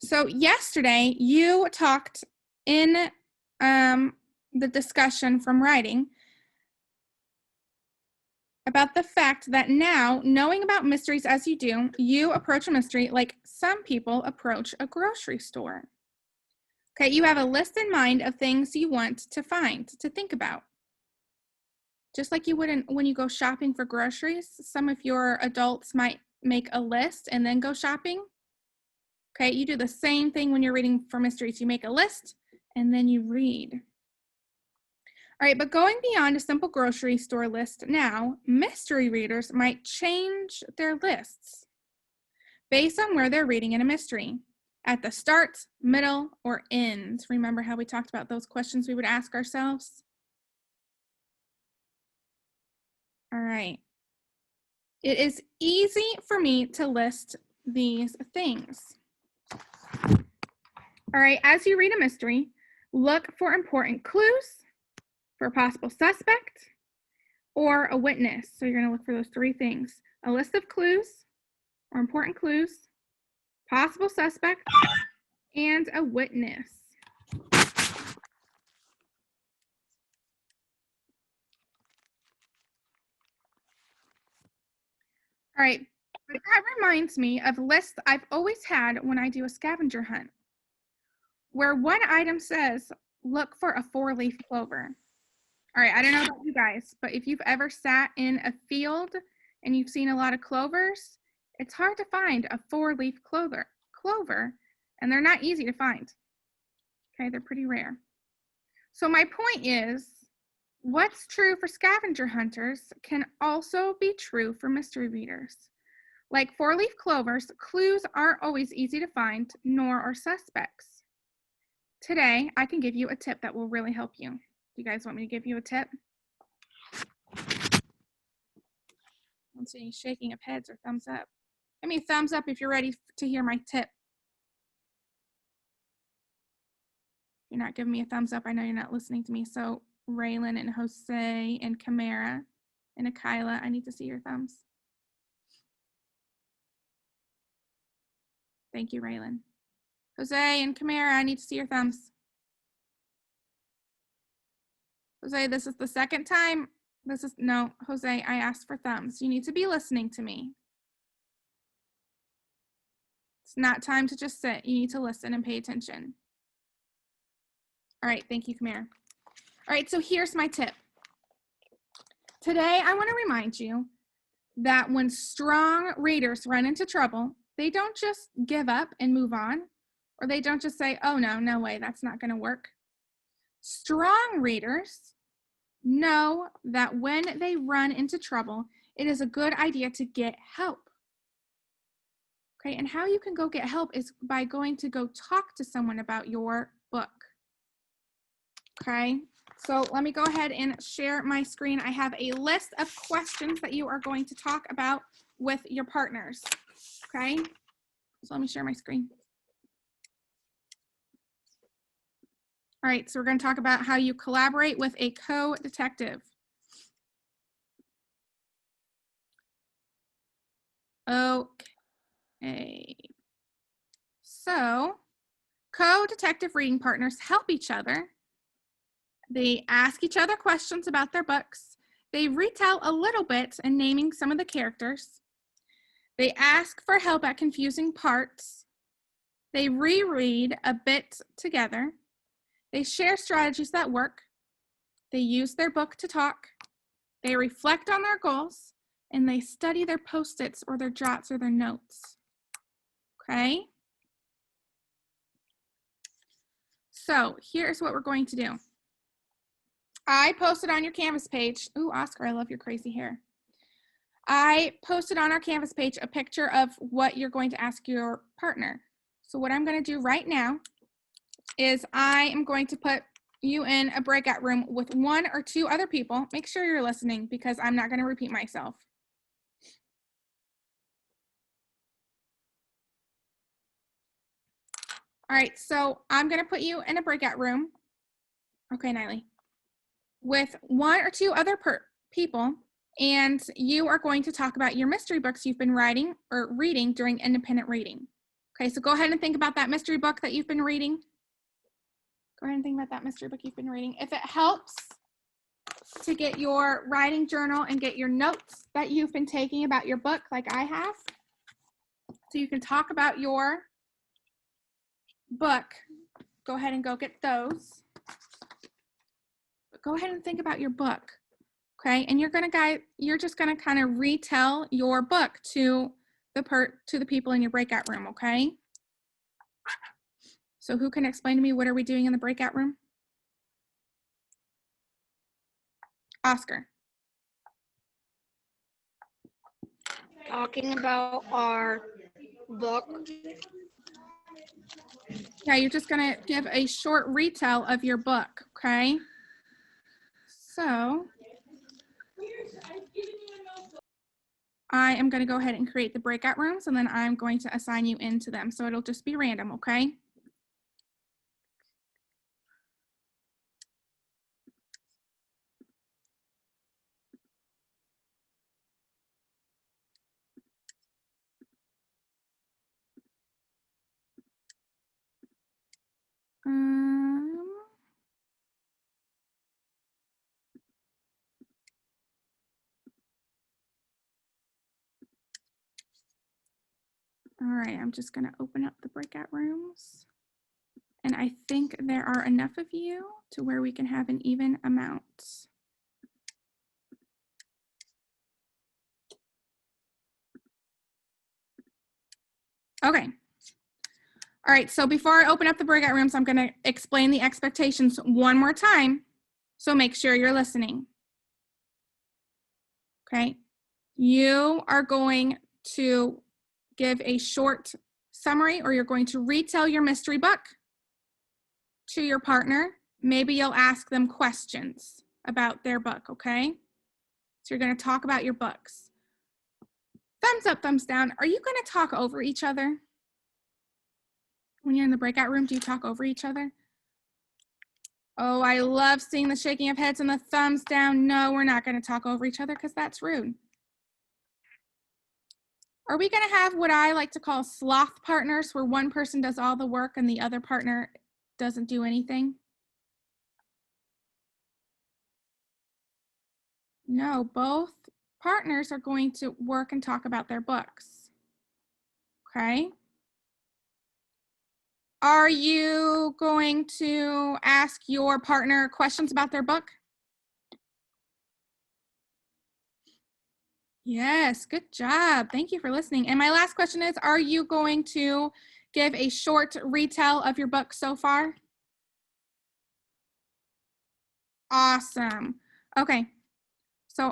So yesterday you talked in the discussion from writing about the fact that now, knowing about mysteries as you do, you approach a mystery like some people approach a grocery store. Okay, you have a list in mind of things you want to find, to think about. Just like you would when you go shopping for groceries, some of your adults might make a list and then go shopping. Okay, you do the same thing when you're reading for mysteries. You make a list and then you read. All right, but going beyond a simple grocery store list now, mystery readers might change their lists based on where they're reading in a mystery. At the start, middle, or end. Remember how we talked about those questions we would ask ourselves? All right. It is easy for me to list these things. All right, as you read a mystery, look for important clues, for a possible suspect, or a witness. So you're going to look for those three things: a list of clues or important clues, possible suspect, and a witness. All right, but that reminds me of lists I've always had when I do a scavenger hunt, where one item says, look for a 4-leaf clover. All right, I don't know about you guys, but if you've ever sat in a field and you've seen a lot of clovers, it's hard to find a 4-leaf clover, and they're not easy to find. Okay, they're pretty rare. So my point is, what's true for scavenger hunters can also be true for mystery readers. Like 4-leaf clovers, clues aren't always easy to find, nor are suspects. Today, I can give you a tip that will really help you. You guys want me to give you a tip? I don't see any shaking of heads or thumbs up. Give me a thumbs up if you're ready to hear my tip. If you're not giving me a thumbs up, I know you're not listening to me. So Raylan and Jose and Camara and Akila, I need to see your thumbs. Thank you, Raylan. Jose and Camara, I need to see your thumbs. Jose, this is the second time. No, Jose, I asked for thumbs. You need to be listening to me. It's not time to just sit. You need to listen and pay attention. All right, thank you, Camara. All right, so here's my tip. Today, I want to remind you that when strong readers run into trouble, they don't just give up and move on, or they don't just say, oh, no way, that's not going to work. Strong readers know that when they run into trouble, it is a good idea to get help. Okay, and how you can go get help is by going to go talk to someone about your book. Okay, so let me go ahead and share my screen. I have a list of questions that you are going to talk about with your partners. Okay, so let me share my screen. All right, so we're going to talk about how you collaborate with a co-detective. Okay, so co-detective reading partners help each other. They ask each other questions about their books. They retell a little bit in naming some of the characters. They ask for help at confusing parts. They reread a bit together. They share strategies that work. They use their book to talk. They reflect on their goals, and they study their Post-its or their jots or their notes. Okay? So here's what we're going to do. I posted on your Canvas page. Ooh, Oscar, I love your crazy hair. I posted on our Canvas page a picture of what you're going to ask your partner. So what I'm going to do right now is I am going to put you in a breakout room with 1 or 2 other people. Make sure you're listening because I'm not going to repeat myself. All right, so I'm going to put you in a breakout room. Okay, Niley. With 1 or 2 other people, and you are going to talk about your mystery books you've been writing or reading during independent reading. Okay, so go ahead and think about that mystery book that you've been reading. Go ahead and think about that mystery book you've been reading. If it helps to get your writing journal and get your notes that you've been taking about your book like I have, so you can talk about your book, go ahead and go get those. But go ahead and think about your book, okay? And you're just gonna kind of retell your book to the people in your breakout room, okay? So who can explain to me what are we doing in the breakout room? Oscar. Talking about our book. Yeah, you're just gonna give a short retell of your book, okay? So I am gonna go ahead and create the breakout rooms, and then I'm going to assign you into them. So it'll just be random, okay? All right, I'm just gonna open up the breakout rooms. And I think there are enough of you to where we can have an even amount. Okay. All right, so before I open up the breakout rooms, I'm gonna explain the expectations one more time. So make sure you're listening. Okay. You are going to give a short summary, or you're going to retell your mystery book to your partner. Maybe you'll ask them questions about their book, okay? So you're going to talk about your books. Thumbs up, thumbs down. Are you going to talk over each other? When you're in the breakout room, do you talk over each other? Oh, I love seeing the shaking of heads and the thumbs down. No, we're not going to talk over each other because that's rude. Are we going to have what I like to call sloth partners, where one person does all the work and the other partner doesn't do anything? No, both partners are going to work and talk about their books. Okay. Are you going to ask your partner questions about their book? Yes, good job. Thank you for listening. And my last question is, are you going to give a short retell of your book so far? Awesome. Okay,